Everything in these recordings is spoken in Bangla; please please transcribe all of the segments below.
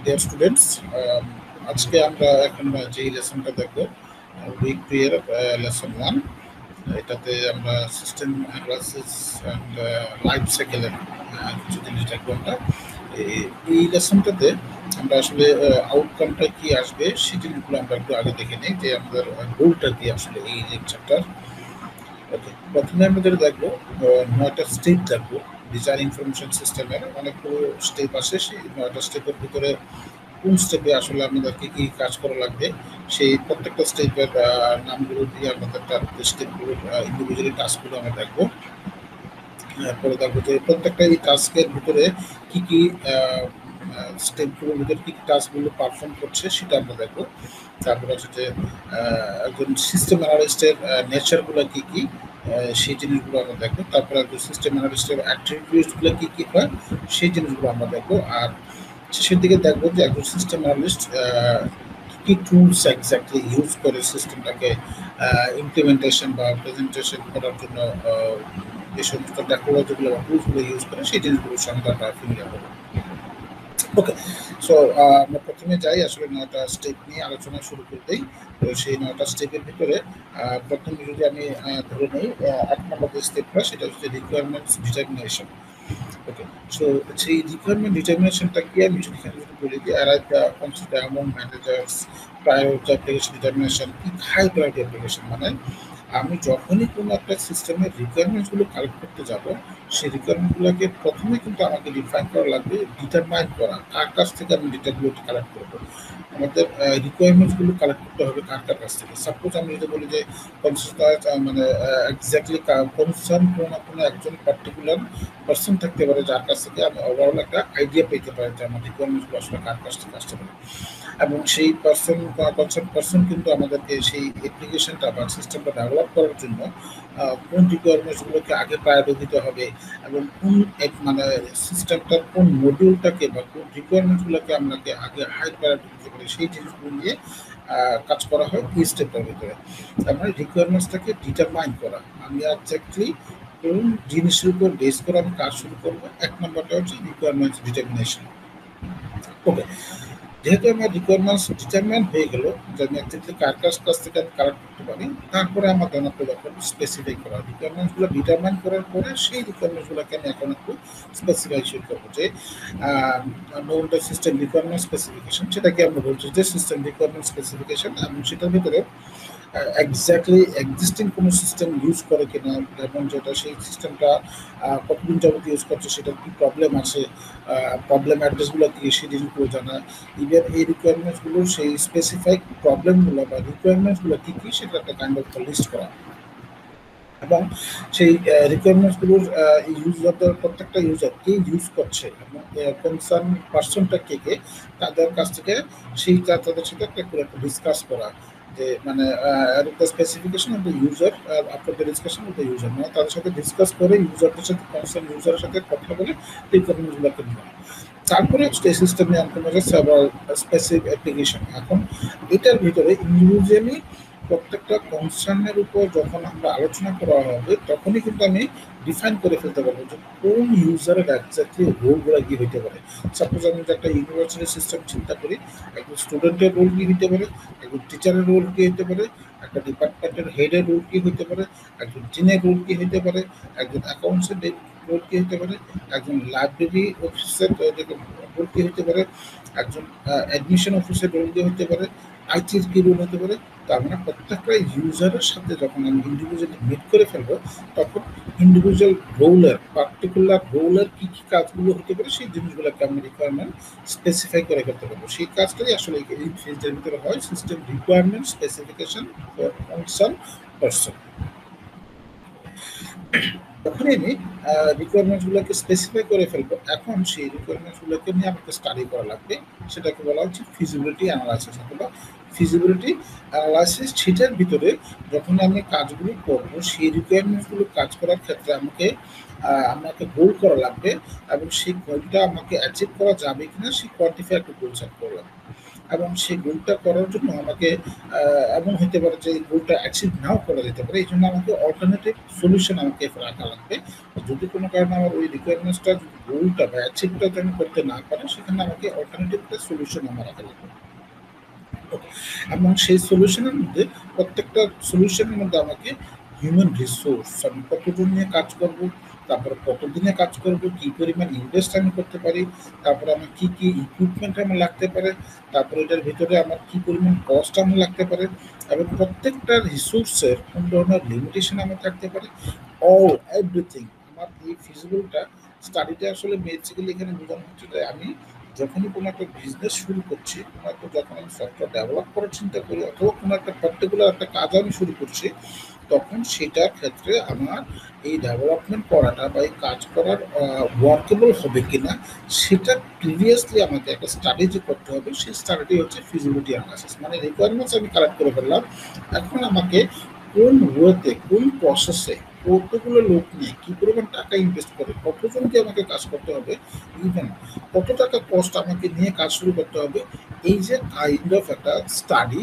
ডিয়ার স্টুডেন্টস, আজকে আমরা এখন যে লেসনটা দেখবো উইক 2 এর লেসন 1। এটাতে আমরা সিস্টেম অ্যানালাইসিস অ্যান্ড লাইফ সাইকেলের কিছু জিনিস দেখবো আমরা। এই লেসনটাতে আমরা আসলে আউটকামটা কি আসবে সেই জিনিসগুলো আমরা একটু আগে দেখে নিই, যে আমাদের গোলটা কি আসলে এই লেকচারটার। ওকে, প্রথমে আমরা যেটা দেখবো 9টা স্টেপ দেখবো। ডিজাইন ইনফরমেশন সিস্টেমের অনেকগুলো স্টেপ আছে, সেই 9টা স্টেপের ভিতরে কোন স্টেপে আসলে আমাদেরকে কি কাজ করা লাগবে সেই প্রত্যেকটা স্টেপের নামগুলো দিয়ে আমাদের তার স্টেপগুলো ইন্ডিভিজুয়ালি টাস্কগুলো আমরা দেখবো। পরে দেখবো যে প্রত্যেকটা এই টাস্কের ভিতরে কি কি স্টেপগুলোর ভিতরে কি কি টাস্কগুলো পারফর্ম করছে সেটা আমরা দেখবো। তারপরে হচ্ছে যে একজন সিস্টেম অ্যানালিস্টের নেচারগুলো কি কি সেই জিনিসগুলো আমরা দেখবো। তারপরে একজন সিস্টেম অ্যানালিস্টের অ্যাট্রিবিউটসগুলো কি কি হয় সেই জিনিসগুলো আমরা দেখবো। আর শেষের দিকে দেখবো যে একজন সিস্টেম অ্যানালিস্ট কি টুলস এক্স্যাক্টলি ইউজ করে সিস্টেমটাকে ইমপ্লিমেন্টেশন বা প্রেজেন্টেশন করার জন্য যে সমস্ত টেকনোলজিগুলো বা টুলসগুলো ইউজ করে সেই জিনিসগুলোর সঙ্গে আমরা ফিরে যাবো। ওকে, সো আমরা প্রথমে যাই আসলে 9টা স্টেপ নিয়ে আলোচনা শুরু করতেই। তো সেই 9টা স্টেপের ভিতরে প্রথমে যদি আমি ধরে নিই 1 নম্বর যে স্টেপটা সেটা হচ্ছে রিকোয়ারমেন্টস ডিটারমিনেশন। ওকে, সো সেই রিকোয়ারমেন্ট ডিটারমিনেশনটা কি আমি যদি এখানে যদি বলি যে arrive the consider among managers priority application determination কি হাই প্রায়োরিটি অ্যাপ্লিকেশন, মানে আমি যখনই কোনো একটা সিস্টেমের রিকোয়ারমেন্টসগুলো কালেক্ট করতে যাব সেই রিকোয়ারমেন্টগুলোকে প্রথমে কিন্তু আমাকে ডিফাইন করা লাগবে, ডিটারমাইন করা কার কাছ থেকে আমি ডেটাগুলো কালেক্ট করবো। আমাদের রিকোয়ারমেন্টসগুলো কালেক্ট করতে হবে কার কার কাছ থেকে। সাপোজ আমি যদি বলি যে কনসিডার মানে এক্স্যাক্টলি কনসার্ন কোনো না কোনো একজন পার্টিকুলার পার্সন থাকতে পারে যার কাছ থেকে আমি ওভারঅল একটা আইডিয়া পেতে পারি যে আমার রিকোয়ারমেন্টসগুলো আসলে কার কাছ থেকে আসতে পারে। এবং সেই পার্সন কনসার্ন পার্সন কিন্তু আমাদেরকে সেই অ্যাপ্লিকেশনটা বা সিস্টেমটা ডেভেলপ করার জন্য কোন রিকোয়ারমেন্টসগুলোকে আগে প্রায়োরিটি দিতে হবে এবং কোন মানে সিস্টেমটার কোন মডিউলটাকে বা কোন রিকোয়ারমেন্টসগুলোকে আপনাকে আগে হাই প্রায়োরিটি দিতে পারে সেই জিনিসগুলো নিয়ে কাজ করা হয় এই স্টেপটার ভিতরে। তার মানে রিকোয়ারমেন্টসটাকে ডিটারমাইন করা, আমি এক্স্যাক্টলি কোন জিনিসের উপর বেস করে আমি কাজ শুরু করবো। 1 নম্বরটা হচ্ছে রিকোয়ারমেন্টস ডিটারমিনেশন। ওকে, যেহেতু আমার রিকোয়ারমেন্টস ডিটারমাইন হয়ে গেল যে আমি অ্যাকচুয়ালি কার কাছ থেকে আমি কালেক্ট করতে পারি, তারপরে আমার জানাতে দরকার স্পেসিফাই করা। রিকোয়ারমেন্টসগুলো ডিটারমাইন করার পরে সেই রিকোয়ারমেন্টসগুলোকে আমি এখন একটু স্পেসিফাইশন করবো, যে নোনটা সিস্টেম রিকোয়ারমেন্ট স্পেসিফিকেশন, সেটাকে আমরা বলছি যে সিস্টেম রিকোয়ারমেন্ট স্পেসিফিকেশন। এবং সেটার ভিতরে এক্স্যাক্টলি এক্সিস্টিং কোনো সিস্টেম ইউজ করে কিনা, এবং যেটা সেই সিস্টেমটা কতদিন যাবত ইউজ করছে, সেটার কী প্রবলেম আছে, প্রবলেম অ্যাড্রেসগুলো কী সেই জিনিসগুলো জানা। ইভেন এই রিকোয়ারমেন্টসগুলো সেই স্পেসিফাইড প্রবলেমগুলো বা রিকোয়ারমেন্টসগুলো কী কী সেটা একটা কাইন্ড অফ লিস্ট করা। এবং সেই রিকোয়ারমেন্টসগুলোর ইউজারদের প্রত্যেকটা ইউজার কে ইউজ করছে এবং কনসার্ন পার্সনটা কে কে, তাদের কাছ থেকে সেই তাদের সাথে একটা করে একটা ডিসকাস করা, যে মানে the specification of the user after the discussion of the user, মানে তাদের সাথে ডিসকাস করে ইউজারদের সাথে কনসার্ন ইউজারের সাথে কথা বলে রিকোয়ারমেন্টসগুলোকে নেওয়া। তারপরে সিস্টেমে আনকমন সেভারাল স্পেসিফিক অ্যাপ্লিকেশন। এখন এটার ভিতরে ইন্ডিভিজুয়ালি প্রত্যেকটা কনসার্নের উপর যখন আমরা আলোচনা করা হবে তখনই কিন্তু আমি ডিফাইন করে ফেলতে পারবো যে কোন ইউজারের এক্স্যাক্টলি রোলগুলো কি হইতে পারে। সাপোজ আমি যদি একটা ইউনিভার্সিটি সিস্টেম চিন্তা করি, একজন স্টুডেন্টের রোল কি হইতে পারে, একজন টিচারের রোল কি হইতে পারে, একটা ডিপার্টমেন্টের হেডের রোল কি হইতে পারে, একজন ডিনের রোল কি হইতে পারে, একজন অ্যাকাউন্টসের রোল কি হইতে পারে, একজন লাইব্রেরি অফিসের রোল কি হইতে পারে, একজন অ্যাডমিশন অফিসের রোল কি হইতে পারে, আইটির কি রোল হতে পারে। তার মানে প্রত্যেকটা ইউজারের সাথে যখন আমি ইন্ডিভিজুয়ালি মিট করে ফেলবো তখন ইন্ডিভিজুয়াল রোলের পার্টিকুলার রোলের কী কী কাজগুলো হতে পারে সেই জিনিসগুলোকে আমি রিকোয়ারমেন্ট স্পেসিফাই করে করতে পারবো। সেই কাজটাই আসলে এই ফেজের ভিতরে হয় system requirement specification for concern person. যখনই আমি রিকোয়ারমেন্টসগুলোকে স্পেসিফাই করে ফেলবো, এখন সেই রিকোয়ারমেন্টসগুলোকে নিয়ে আমাকে স্টাডি করা লাগবে। সেটাকে বলা হচ্ছে ফিজিবিলিটি অ্যানালাইসিস অথবা ফিজিবিলিটি অ্যানালাইসিস। সেটার ভিতরে যখন আমি কাজগুলো করবো সেই রিকোয়ারমেন্টসগুলো কাজ করার ক্ষেত্রে আমাকে গোল করা লাগবে এবং সেই গোলটা আমাকে অ্যাচিভ করা যাবে কিনা সেই কোয়ান্টিফাই একটা গোল সেট করলাম। এবং সেই গোলটা করার জন্য আমাকে এমন হতে পারে যে এই গোলটা অ্যাচিভ নাও করা যেতে পারে। এই জন্য আমাকে অল্টারনেটিভ সলিউশন আমাকে রাখা লাগবে। যদি কোনো কারণে আমার ওই রিকোয়ারমেন্টসটা গোলটা বা অ্যাচিভটা আমি করতে না পারে, সেখানে আমাকে অল্টারনেটিভ একটা সলিউশন আমার রাখা লাগবে। এবং সেই সলিউশনের মধ্যে প্রত্যেকটা সলিউশনের মধ্যে আমাকে হিউম্যান রিসোর্স, আমি কতজন নিয়ে কাজ করব, তারপরে কতদিনে কাজ করব, কি পরিমাণ ইনভেস্ট আমি করতে পারি, তারপরে আমার কি কি ইকুইপমেন্ট আমার লাগতে পারে, তারপরে এটার ভিতরে আমার কি পরিমাণ কস্ট আমার লাগতে পারে, এবং প্রত্যেকটা রিসোর্সের কোন ধরনের লিমিটেশন আমার থাকতে পারে, অল এভরিথিং। আমার এই ফিজিবলটা স্টাডিটা আসলে বেসিক্যালি এখানে বোঝানো হচ্ছে যে আমি যখনই কোনো একটা বিজনেস শুরু করছি, কোনো একটা যখন আমি সফটওয়্যার ডেভেলপ করার চিন্তা করি অথবা কোনো একটা পার্টিকুলার একটা কাজ আমি শুরু করছি, তখন সেটার ক্ষেত্রে আমার এই ডেভেলপমেন্ট করাটা বা এই কাজ করার ওয়ার্কেবল হবে কিনা সেটা প্রিভিয়াসলি আমাকে একটা স্টাডি যে করতে হবে, সেই স্টাডিটি হচ্ছে ফিজিবিলিটি অ্যানালাইসিস। মানে রিকোয়ারমেন্টস আমি কালেক্ট করে ফেললাম, এখন আমাকে কোন ওয়েতে কোন প্রসেসে কতগুলো লোক নিয়ে কি পরিমাণ টাকা ইনভেস্ট করে কতজনকে আমাকে কাজ করতে হবে, ইভেন কত টাকা কস্ট আমাকে নিয়ে কাজ শুরু করতে হবে, এই যে কাইন্ড অফ একটা স্টাডি।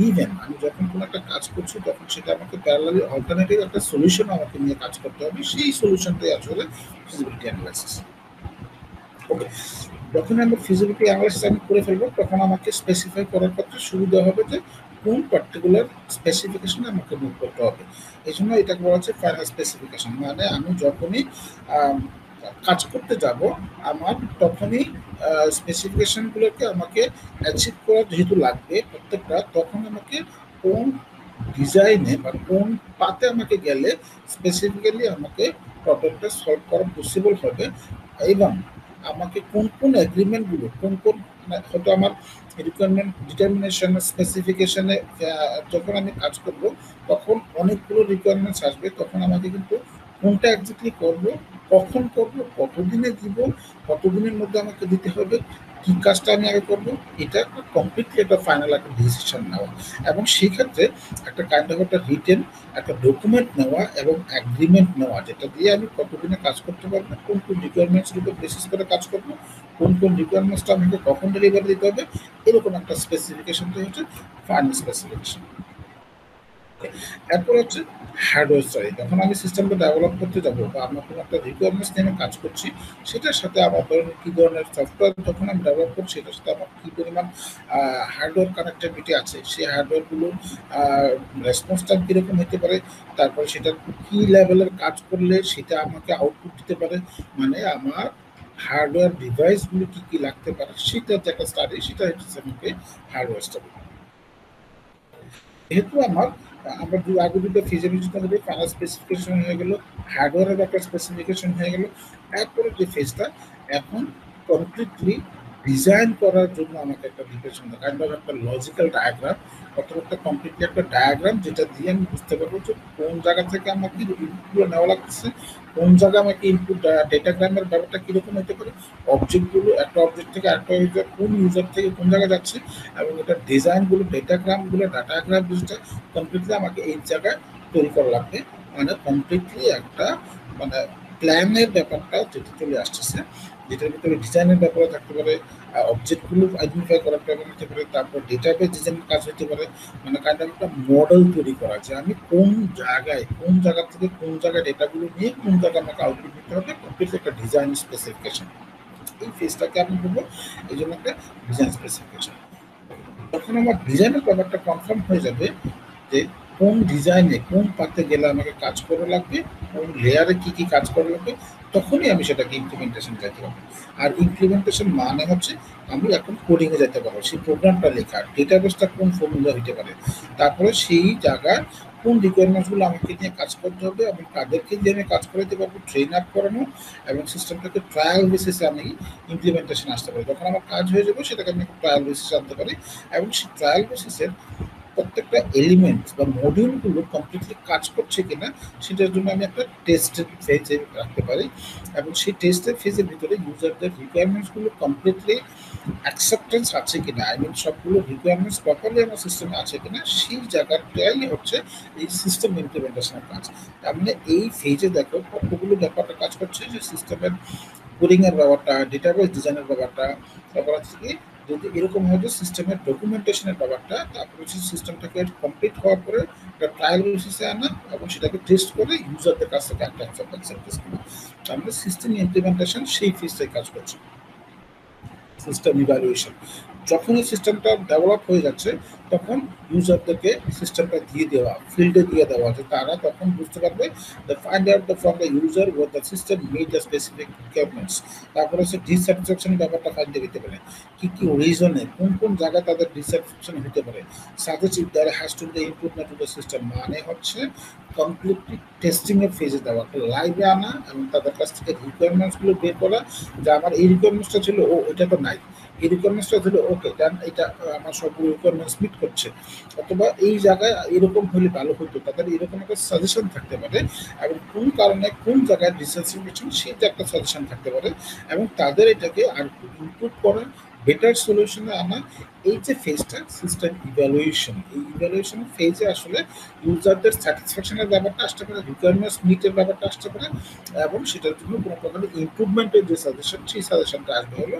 ইভেন আমি যখন কোনো একটা কাজ করছি তখন সেটা আমাকে প্যারালালি অল্টারনেটিভ একটা সলিউশন আমাকে নিয়ে কাজ করতে হবে, সেই সলিউশনটাই আসলে ফিজিবিলিটি অ্যানালাইসিস। ওকে, যখন আমি ফিজিবিলিটি অ্যানালাইসিস আমি করে ফেলবো, তখন আমাকে স্পেসিফাই করার ক্ষেত্রে সুবিধা হবে যে কোন পার্টিকুলার স্পেসিফিকেশনে আমাকে মুভ করতে হবে। এই জন্য এটাকে বলা হচ্ছে ফাইনাল স্পেসিফিকেশন। মানে আমি যখনই আম, কাজ করতে যাব, আমার তখনই স্পেসিফিকেশনগুলোকে আমাকে অ্যাচিভ করা যেহেতু লাগবে প্রত্যেকটা, তখন আমাকে কোন ডিজাইনে বা কোন পাতে আমাকে গেলে স্পেসিফিক্যালি আমাকে প্রবলেমটা সলভ করা পসিবল হবে, এবং আমাকে কোন কোন এগ্রিমেন্টগুলো কোন কোন হয়তো আমার রিকোয়ারমেন্ট ডিটারমিনেশন স্পেসিফিকেশনে যখন আমি কাজ করব, তখন অনেকগুলো রিকোয়ারমেন্টস আসবে, তখন আমাকে কিন্তু কোনটা এক্স্যাক্টলি করব, কখন করব, কতদিনে দিব, কতদিনের মধ্যে আমাকে দিতে হবে, কি কাজটা আমি আগে করব, এটা একটা কমপ্লিটলি একটা ফাইনাল একটা ডিসিশন নেওয়া। এবং সেই ক্ষেত্রে একটা কাইন্ড অফ একটা রিটেন একটা ডকুমেন্ট নেওয়া এবং অ্যাগ্রিমেন্ট নেওয়া, যেটা দিয়ে আমি কতদিনে কাজ করতে পারবো, কোন কোন রিকোয়ারমেন্টসের উপর বেসিস করে কাজ করবো, কোন কোন রিকোয়ারমেন্টসটা আমাকে কখন ডেলিভারি দিতে হবে, এরকম একটা স্পেসিফিকেশনটাই হচ্ছে ফাইনাল স্পেসিফিকেশন। এরপর হচ্ছে হার্ডওয়্যার সাইড। যখন আমি সিস্টেমটা ডেভেলপ করতে যাব বা আমার কোনো একটা রিকোয়ারমেন্টস নিয়ে আমি কাজ করছি, সেটার সাথে আমার ধরুন কী ধরনের সফটওয়্যার যখন আমি ডেভেলপ করছি, সেটার সাথে আমার কী পরিমাণ হার্ডওয়্যার কানেক্টিভিটি আছে, সেই হার্ডওয়্যারগুলো রেসপন্স টাইম কীরকম হতে পারে, তারপরে সেটার কী লেভেলের কাজ করলে সেটা আমাকে আউটপুট দিতে পারে, মানে আমার হার্ডওয়্যার ডিভাইসগুলো কী কী লাগতে পারে, সেটা যে একটা স্টাডি, সেটা হচ্ছে আমাকে হার্ডওয়্যার স্টাডি। যেহেতু আমরা আগে দুটো ফিজিবিলিটি হবে, ফাইনাল স্পেসিফিকেশন হয়ে গেল, হার্ডওয়্যারের একটা স্পেসিফিকেশন হয়ে গেল, এরপরে যে ফেজটা এখন কমপ্লিটলি ডিজাইন করার জন্য আমাকে একটা ডিপ্রেশন কাইন্ড অফ একটা লজিক্যাল ডায়াগ্রাম অথবা একটা কমপ্লিটলি একটা ডায়াগ্রাম, যেটা দিয়ে আমি বুঝতে পারবো যে কোন জায়গা থেকে আমাকে ইনপুটগুলো নেওয়া লাগছে, কোন জায়গায় আমাকে ইনপুট ডেটাগ্রামের ব্যাপারটা কীরকম হতে পারে, অবজেক্টগুলো একটা অবজেক্ট থেকে একটা ইউজার কোন ইউজার থেকে কোন জায়গায় যাচ্ছে, এবং এটা ডিজাইনগুলো ডেটাগ্রামগুলো ডাটাগ্রাম যেটা কমপ্লিটলি আমাকে এই জায়গায় তৈরি করা লাগবে। মানে কমপ্লিটলি একটা মানে প্ল্যানের ব্যাপারটা যেটা চলে আসতেছে, যেটার ভিতরে ডিজাইনের ব্যাপারে থাকতে পারে, অবজেক্টগুলো আইডেন্টিফাই করার ব্যাপার হতে পারে, তারপর ডেটাবেস ডিজাইনের কাজ হতে পারে, মানে কাইন্ড অফ একটা মডেল তৈরি করা যে আমি কোন জায়গায় কোন জায়গা থেকে কোন জায়গায় ডেটাগুলো নিয়ে কোন জায়গায় আমাকে আউটপুট দিতে হবে, কমপ্লিটলি একটা ডিজাইন স্পেসিফিকেশন। এই ফেজটাকে আমি বলবো এই জন্য একটা ডিজাইন স্পেসিফিকেশন। তখন আমার ডিজাইনের ব্যাপারটা কনফার্ম হয়ে যাবে যে কোন ডিজাইনে কোন পাতে গেলে আমাকে কাজ করা লাগবে, কোন লেয়ারে কি কি কাজ করা লাগবে, তখনই আমি সেটাকে ইমপ্লিমেন্টেশন যেতে পারবো। আর ইমপ্লিমেন্টেশন মানে হচ্ছে আমি এখন কোডিংয়ে যেতে পারবো, সেই প্রোগ্রামটা লেখা, ডেটাবেসটা কোন ফর্মুলা হতে পারে, তারপরে সেই জায়গার কোন রিকোয়ারমেন্টসগুলো আমাকে নিয়ে কাজ করতে হবে, আমি কাদেরকে দিয়ে আমি কাজ করাতে পারবো, ট্রেন আপ করানো, এবং সিস্টেমটাকে ট্রায়াল বেসিসে আমি ইমপ্লিমেন্টেশন আসতে পারি। যখন আমার কাজ হয়ে যাবে সেটাকে আমি ট্রায়াল বেসিসে আনতে পারি, এবং সেই ট্রায়াল বেসিসের প্রত্যেকটা এলিমেন্টস বা মডিউলগুলো কমপ্লিটলি কাজ করছে কিনা সেটার জন্য আমি একটা টেস্টের ফেজে রাখতে পারি, এবং সেই টেস্টের ফেজের ভিতরে ইউজারদের রিকোয়ারমেন্টসগুলো কমপ্লিটলি অ্যাকসেপ্টেন্স আছে কিনা, আই মিন সবগুলো রিকোয়ারমেন্টস প্রপারলি আমার সিস্টেমে আছে কিনা, সেই জায়গাটাই হচ্ছে এই সিস্টেম ইমপ্লিমেন্টেশনের কাজ। তার মানে এই ফেজে দেখো কতগুলো ব্যাপারটা কাজ করছে, যে সিস্টেমের কোডিংয়ের ব্যাপারটা, ডেটাবেস ডিজাইনের ব্যাপারটা, তারপর হচ্ছে কি যদি এরকম হয় যে সিস্টেমের ডকুমেন্টেশনের ব্যাপারটা, তারপরে হচ্ছে সিস্টেমটাকে কমপ্লিট হওয়ার পরে একটা ট্রায়াল বেসিসে আনা এবং সেটাকে টেস্ট করে ইউজারদের কাছ থেকে একটা অ্যাকসেপ্টেন্স করা। তার মানে সিস্টেম ইমপ্লিমেন্টেশন সেই ফেজটাই কাজ করছে। সিস্টেম ইভ্যালুয়েশন, যখনই সিস্টেমটা ডেভেলপ হয়ে যাচ্ছে তখন ইউজারদেরকে সিস্টেমটা দিয়ে দেওয়া, ফিল্ডে দিয়ে দেওয়া, যে তারা তখন বুঝতে পারবে the find out the from the user what the system meet the specific requirements. তারপরে হচ্ছে ডিস্যাটিসফ্যাকশনের ব্যাপারটা ফাইন্ড দিতে পারে, কি কি রিজনে কোন কোন জায়গায় তাদের ডিস্যাটিসফ্যাকশন হতে পারে। Suggest if there has to be improvement to the system, মানে হচ্ছে কমপ্লিটলি টেস্টিং এর ফেজে দেওয়া, লাইভে আনা এবং তাদের কাছ থেকে রিকোয়ারমেন্টস গুলো বের করা, যে আমার এই রিকোয়ারমেন্টসটা ছিল, ও এটা তো নাই, এই রিকোয়ারমেন্টসটা ছিল ওকে দেন, এটা আমার সবগুলো রিকোয়ারমেন্টস মিট করছে, অথবা এই জায়গায় এরকম হলে ভালো হতো, তাদের এরকম একটা সাজেশন থাকতে পারে, এবং কোন কারণে কোন জায়গায় ডিসস্যাটিসফ্যাকশন সেটা একটা সাজেশন থাকতে পারে, এবং তাদের এটাকে আর ইমপ্রুভ করা, বেটার সলিউশনে আনা। এই যে ফেজটা সিস্টেম ইভ্যালুয়েশন, এই ইভ্যালুয়েশন ফেজে আসলে ইউজারদের স্যাটিসফ্যাকশনের ব্যাপারটা আসতে পারে, রিকোয়ারমেন্টস মিটের ব্যাপারটা আসতে পারে, এবং সেটার জন্য কোনো প্রকার ইমপ্রুভমেন্টের যে সাজেশন, সেই সাজেশনটা আসবে হলো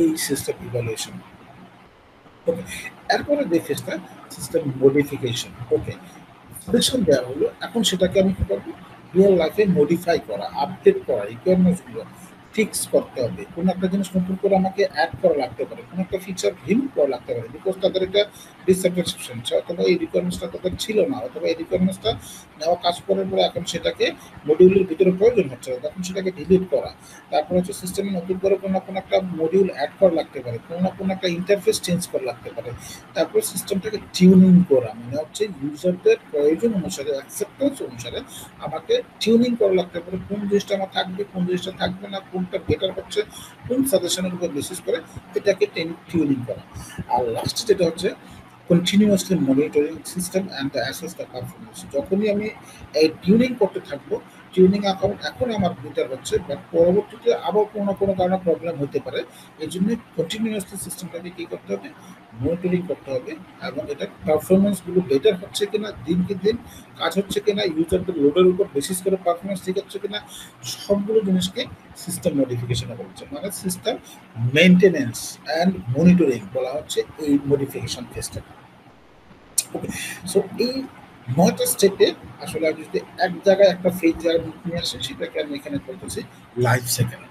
এই সিস্টেম ইভ্যালুয়েশন। ওকে, এরপরে যে ফেজটা সিস্টেম মডিফিকেশন। ওকে, সাজেশন দেওয়া হলো, এখন সেটাকে আমি কি করবো, রিয়েল লাইফে মডিফাই করা, আপডেট করা, রিকোয়ারমেন্টসগুলো ফিক্স করতে হবে। কোনো একটা জিনিস নতুন করে আমাকে অ্যাড করা লাগতে পারে, কোনো একটা ফিচার রিমুভ করা লাগতে পারে, বিকজ তাদের এটা ডিসস্যাটিসফ্যাকশন, অথবা এই রিকোয়ারমেন্টসটা তাদের ছিল না, অথবা এই রিকোয়ারমেন্টসটা নেওয়া কাজ করার পরে এখন সেটাকে মডিউলের ভিতরে প্রয়োজন হচ্ছে না, তখন সেটাকে ডিলিট করা। তারপর হচ্ছে সিস্টেমে নতুন করে কোনো না কোনো একটা মডিউল অ্যাড করা লাগতে পারে, কোনো না কোনো একটা ইন্টারফেস চেঞ্জ করা লাগতে পারে। তারপর সিস্টেমটাকে টিউনিং করা, মানে হচ্ছে ইউজারদের প্রয়োজন অনুসারে, অ্যাকসেপ্টেন্স অনুসারে আমাকে টিউনিং করা লাগতে পারে, কোন জিনিসটা আমার থাকবে, কোন জিনিসটা থাকবে না, কোনটা বেটার হচ্ছে, কোন সাজেশনের উপর বেসিস করে এটাকে টিউনিং করা। আর লাস্টে যেটা হচ্ছে continuously monitoring system and assess the performance. যখনই আমি এই টিউনিং করতে থাকবো, টিউনিং অ্যাকাউন্ট এখন আমার বেটার হচ্ছে, বাট পরবর্তীতে আবার কোনো না কোনো কারণে প্রবলেম হতে পারে। এই জন্য কন্টিনিউয়াসলি সিস্টেমটাকে কী করতে হবে, মনিটরিং করতে হবে, এবং এটার পারফরমেন্সগুলো বেটার হচ্ছে কিনা, দিনকে দিন কাজ হচ্ছে কিনা, ইউজারদের লোডের উপর বেসিস করে পারফরমেন্স ঠিক হচ্ছে কিনা, সবগুলো জিনিসকে সিস্টেম মডিফিকেশনে বলছে। মানে সিস্টেম মেনটেনেন্স অ্যান্ড মনিটরিং বলা হচ্ছে এই মডিফিকেশন ফেজটা। ওকে, সো এই ৯টা স্টেপে আসলে আমি যদি এক জায়গায় একটা ফেজ নিয়ে আসি, সেটাকে আমি এখানে বলতেছি লাইফ সাইকেল।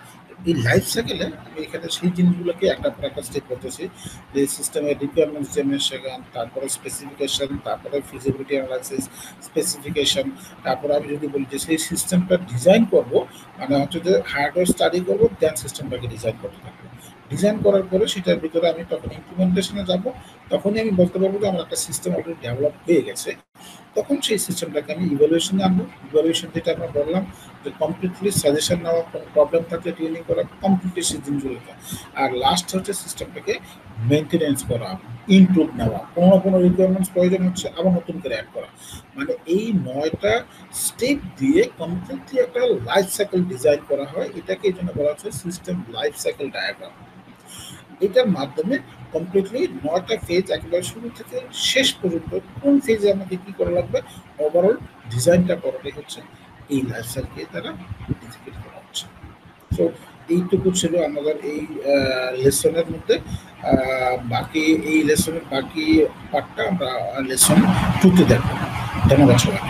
এই লাইফ সাইকেলে আমি এখানে সেই জিনিসগুলোকে একটা পর একটা স্টেপ করতেছি, যে সিস্টেমের রিকোয়ারমেন্টস জেনারেশন, তারপরে স্পেসিফিকেশন, তারপরে ফিজিবিলিটি অ্যানালাইসিস, স্পেসিফিকেশন, তারপরে আমি যদি বলি যে সেই সিস্টেমটা ডিজাইন করব, মানে হচ্ছে যে হার্ডওয়্যার স্টাডি করবো, দেন সিস্টেমটাকে ডিজাইন করতে থাকবো। ডিজাইন করার পরে সেটার ভিতরে আমি তখন ইমপ্লিমেন্টেশনে যাব, তখনই আমি বলতে পারবো যে আমার একটা সিস্টেম অলরেডি ডেভেলপ হয়ে গেছে। তখন সেই সিস্টেমটাকে আমি ইভ্যালুয়েশনে আনবো। ইভ্যালুয়েশন যেটা আমরা বললাম যে কমপ্লিটলি সাজেশন নেওয়া, কোনো প্রবলেম থাকলে টিউনিং করা, কমপ্লিটলি সেই জিনিসগুলোকে। আর লাস্ট হচ্ছে সিস্টেমটাকে মেনটেনেন্স করা, ইমপ্রুভ নেওয়া, কোনো না কোনো রিকোয়ারমেন্টস প্রয়োজন হচ্ছে আবার নতুন করে অ্যাড করা। মানে এই ৯টা স্টেপ দিয়ে কমপ্লিটলি একটা লাইফ সাইকেল ডিজাইন করা হয়। এটাকে এই জন্য বলা হচ্ছে সিস্টেম লাইফ সাইকেল ডায়াগ্রাম। এটার মাধ্যমে কমপ্লিটলি ৯টা ফেজ একেবারে শুরু থেকে শেষ পর্যন্ত কোন ফেজে আমাকে কী করা লাগবে, ওভারঅল ডিজাইনটা করাটাই হচ্ছে এই লাইফ সাইকেল দ্বারা এক্সিকিউট করা হচ্ছে। সো এইটুকু ছিল আমাদের এই লেসনের মধ্যে। বাকি এই লেসনের বাকি পার্টটা আমরা লেসন 2-তে দেখব। ধন্যবাদ সবাই।